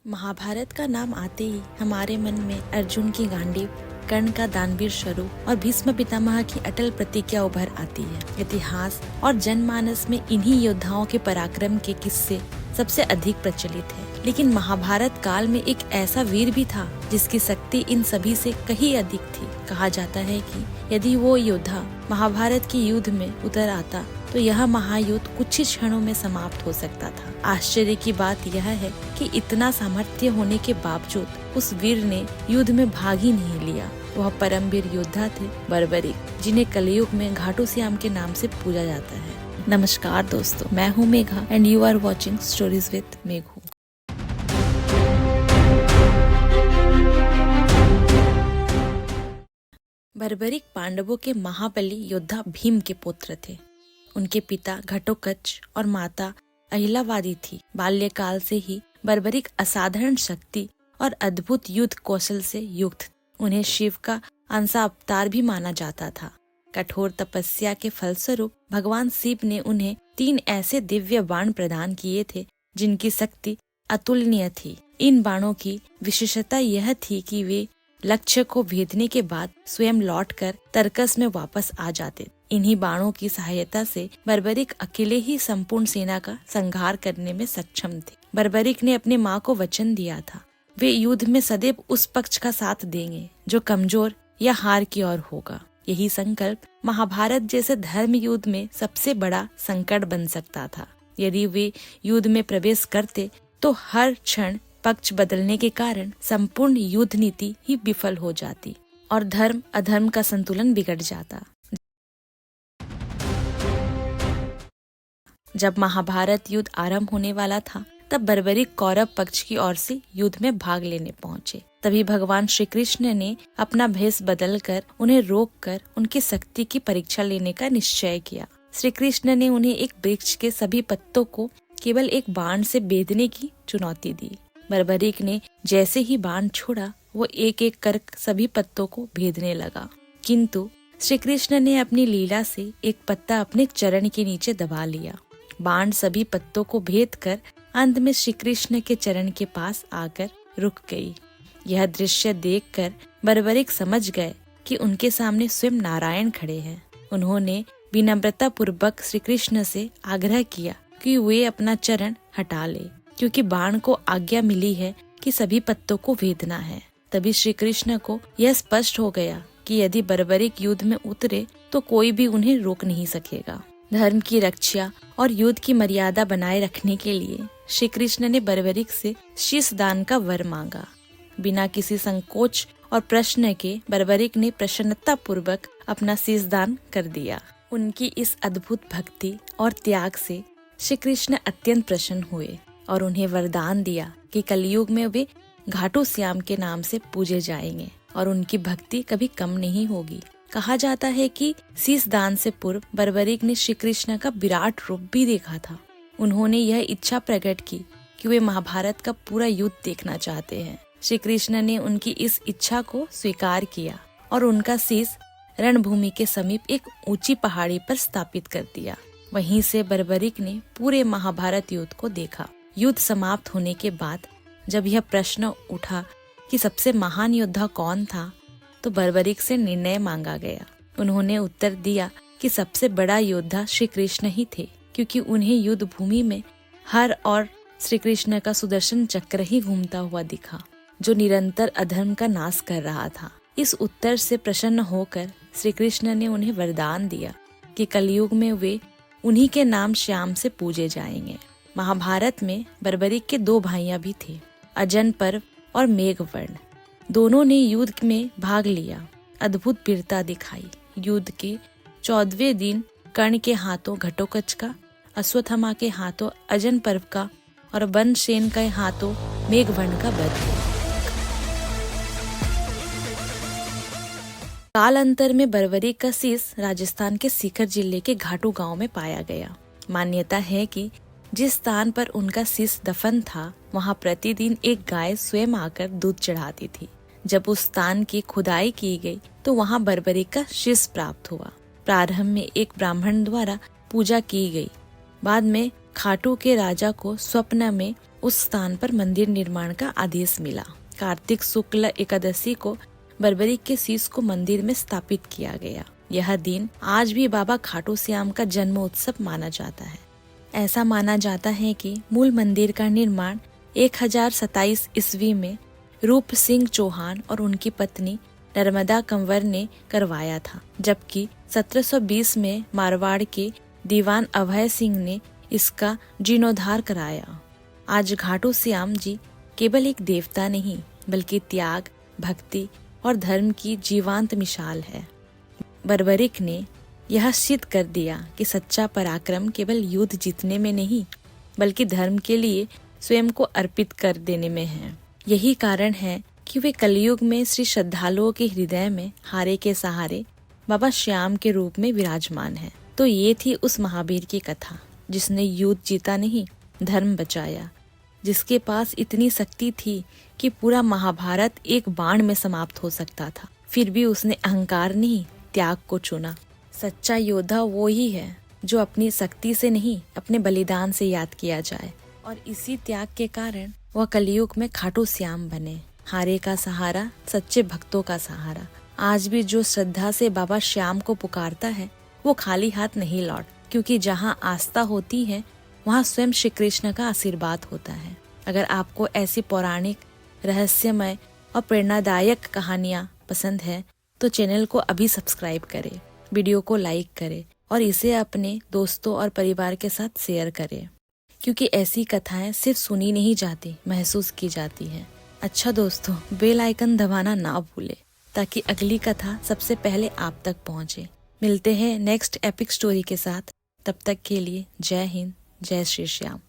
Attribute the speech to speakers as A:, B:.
A: महाभारत का नाम आते ही हमारे मन में अर्जुन की गांडीव, कर्ण का दानवीर स्वरूप और भीष्म पितामह की अटल प्रतिज्ञा उभर आती है। इतिहास और जनमानस में इन्हीं योद्धाओं के पराक्रम के किस्से सबसे अधिक प्रचलित है। लेकिन महाभारत काल में एक ऐसा वीर भी था जिसकी शक्ति इन सभी से कहीं अधिक थी। कहा जाता है कि यदि वो योद्धा महाभारत के युद्ध में उतर आता तो यह महायुद्ध कुछ ही क्षणों में समाप्त हो सकता था। आश्चर्य की बात यह है कि इतना सामर्थ्य होने के बावजूद उस वीर ने युद्ध में भाग ही नहीं लिया। वह परमवीर योद्धा थे बर्बरीक, जिन्हें कलयुग में घाटू श्याम के नाम से पूजा जाता है। नमस्कार दोस्तों, मैं हूँ Megha and you are watching stories with Meghu. Barbarik पांडवों के महाबली योद्धा भीम के पुत्र थे। उनके पिता घटोत्कच और माता अहिलावादी थी। बाल्यकाल से ही बर्बरीक असाधारण शक्ति और अद्भुत युद्ध कौशल से युक्त। उन्हें शिव का अंश अवतार भी माना जाता था। कठोर तपस्या के फलस्वरूप भगवान शिव ने उन्हें 3 ऐसे दिव्य बाण प्रदान किए थे जिनकी शक्ति अतुलनीय थी। इन बाणों की विशेषता यह थी कि वे लक्ष्य को भेदने के बाद स्वयं लौटकर तरकस में वापस आ जाते। इन्हीं बाणों की सहायता से बर्बरीक अकेले ही संपूर्ण सेना का संहार करने में सक्षम थे। बर्बरीक ने अपने माँ को वचन दिया था, वे युद्ध में सदैव उस पक्ष का साथ देंगे जो कमजोर या हार की ओर होगा। यही संकल्प महाभारत जैसे धर्म युद्ध में सबसे बड़ा संकट बन सकता था। यदि वे युद्ध में प्रवेश करते तो हर क्षण पक्ष बदलने के कारण संपूर्ण युद्ध नीति ही विफल हो जाती और धर्म अधर्म का संतुलन बिगड़ जाता। जब महाभारत युद्ध आरंभ होने वाला था तब बर्बरीक कौरव पक्ष की ओर से युद्ध में भाग लेने पहुंचे। तभी भगवान श्री कृष्ण ने अपना भेष बदलकर उन्हें रोककर उनकी शक्ति की परीक्षा लेने का निश्चय किया। श्री कृष्ण ने उन्हें एक वृक्ष के सभी पत्तों को केवल एक बाण से बेधने की चुनौती दी। बर्बरीक ने जैसे ही बाण छोड़ा वो एक एक कर सभी पत्तों को भेदने लगा, किंतु श्री कृष्ण ने अपनी लीला से एक पत्ता अपने चरण के नीचे दबा लिया। बाण सभी पत्तों को भेद कर अंत में श्री कृष्ण के चरण के पास आकर रुक गई। यह दृश्य देखकर बर्बरीक समझ गए कि उनके सामने स्वयं नारायण खड़े हैं। उन्होंने विनम्रता पूर्वक श्री कृष्ण से आग्रह किया कि वे अपना चरण हटा ले, क्योंकि बाण को आज्ञा मिली है कि सभी पत्तों को भेदना है। तभी श्री कृष्ण को यह स्पष्ट हो गया कि यदि बर्बरीक युद्ध में उतरे तो कोई भी उन्हें रोक नहीं सकेगा। धर्म की रक्षा और युद्ध की मर्यादा बनाए रखने के लिए श्री कृष्ण ने बर्बरीक से शीश दान का वर मांगा। बिना किसी संकोच और प्रश्न के बर्बरीक ने प्रसन्नता पूर्वक अपना शीश दान कर दिया। उनकी इस अद्भुत भक्ति और त्याग से श्री कृष्ण अत्यंत प्रसन्न हुए और उन्हें वरदान दिया कि कलयुग में वे घाटू श्याम के नाम से पूजे जाएंगे और उनकी भक्ति कभी कम नहीं होगी। कहा जाता है कि शीश दान से पूर्व बर्बरीक ने श्री कृष्ण का विराट रूप भी देखा था। उन्होंने यह इच्छा प्रकट की कि वे महाभारत का पूरा युद्ध देखना चाहते हैं। श्री कृष्ण ने उनकी इस इच्छा को स्वीकार किया और उनका शीश रणभूमि के समीप एक ऊंची पहाड़ी पर स्थापित कर दिया। वहीं से बर्बरीक ने पूरे महाभारत युद्ध को देखा। युद्ध समाप्त होने के बाद जब यह प्रश्न उठा कि सबसे महान योद्धा कौन था, तो बर्बरीक से निर्णय मांगा गया। उन्होंने उत्तर दिया कि सबसे बड़ा योद्धा श्री कृष्ण ही थे, क्योंकि उन्हें युद्ध भूमि में हर ओर श्री कृष्ण का सुदर्शन चक्र ही घूमता हुआ दिखा, जो निरंतर अधर्म का नाश कर रहा था। इस उत्तर से प्रसन्न होकर श्री कृष्ण ने उन्हें वरदान दिया कि कलयुग में वे उन्हीं के नाम श्याम से पूजे जाएंगे। महाभारत में बर्बरीक के 2 भाइयां भी थे, अजन पर्व और मेघवर्ण। दोनों ने युद्ध में भाग लिया, अद्भुत वीरता दिखाई। युद्ध के 14वें दिन कर्ण के हाथों घटोत्कच का, अश्वत्थामा के हाथों अजन पर्व का और बनसेन के हाथों मेघवर्ण का वध हुआ। कालांतर में बर्बरीक का शीश राजस्थान के सीकर जिले के घाटू गांव में पाया गया। मान्यता है कि जिस स्थान पर उनका शीश दफन था वहां प्रतिदिन एक गाय स्वयं आकर दूध चढ़ाती थी। जब उस स्थान की खुदाई की गई तो वहां बर्बरीक का शीश प्राप्त हुआ। प्रारंभ में एक ब्राह्मण द्वारा पूजा की गई। बाद में खाटू के राजा को स्वप्न में उस स्थान पर मंदिर निर्माण का आदेश मिला। कार्तिक शुक्ल एकादशी को बर्बरी के शीश को मंदिर में स्थापित किया गया। यह दिन आज भी बाबा खाटू श्याम का जन्म उत्सव माना जाता है। ऐसा माना जाता है कि मूल मंदिर का निर्माण 1027 ईस्वी में रूप सिंह चौहान और उनकी पत्नी नर्मदा कंवर ने करवाया था, जबकि 1720 में मारवाड़ के दीवान अभय सिंह ने इसका जीर्णोद्धार कराया। आज घाटू श्याम जी केवल एक देवता नहीं बल्कि त्याग, भक्ति और धर्म की जीवंत मिसाल है। बर्बरिक ने यह सिद्ध कर दिया कि सच्चा पराक्रम केवल युद्ध जीतने में नहीं बल्कि धर्म के लिए स्वयं को अर्पित कर देने में है। यही कारण है कि वे कलयुग में श्री श्रद्धालुओं के हृदय में हारे के सहारे बाबा श्याम के रूप में विराजमान है। तो ये थी उस महावीर की कथा जिसने युद्ध जीता नहीं, धर्म बचाया, जिसके पास इतनी शक्ति थी कि पूरा महाभारत एक बाण में समाप्त हो सकता था, फिर भी उसने अहंकार नहीं, त्याग को चुना। सच्चा योद्धा वो ही है जो अपनी शक्ति से नहीं अपने बलिदान से याद किया जाए, और इसी त्याग के कारण वह कलयुग में खाटू श्याम बने, हारे का सहारा, सच्चे भक्तों का सहारा। आज भी जो श्रद्धा से बाबा श्याम को पुकारता है वो खाली हाथ नहीं लौट, क्योंकि जहाँ आस्था होती है वहाँ स्वयं श्री कृष्ण का आशीर्वाद होता है। अगर आपको ऐसी पौराणिक, रहस्यमय और प्रेरणादायक कहानियाँ पसंद है तो चैनल को अभी सब्सक्राइब करें, वीडियो को लाइक करें और इसे अपने दोस्तों और परिवार के साथ शेयर करें, क्योंकि ऐसी कथाएं सिर्फ सुनी नहीं जाती, महसूस की जाती हैं। अच्छा दोस्तों, बेल आइकन दबाना ना भूले ताकि अगली कथा सबसे पहले आप तक पहुंचे। मिलते हैं नेक्स्ट एपिक स्टोरी के साथ। तब तक के लिए जय हिंद, जय श्री श्याम।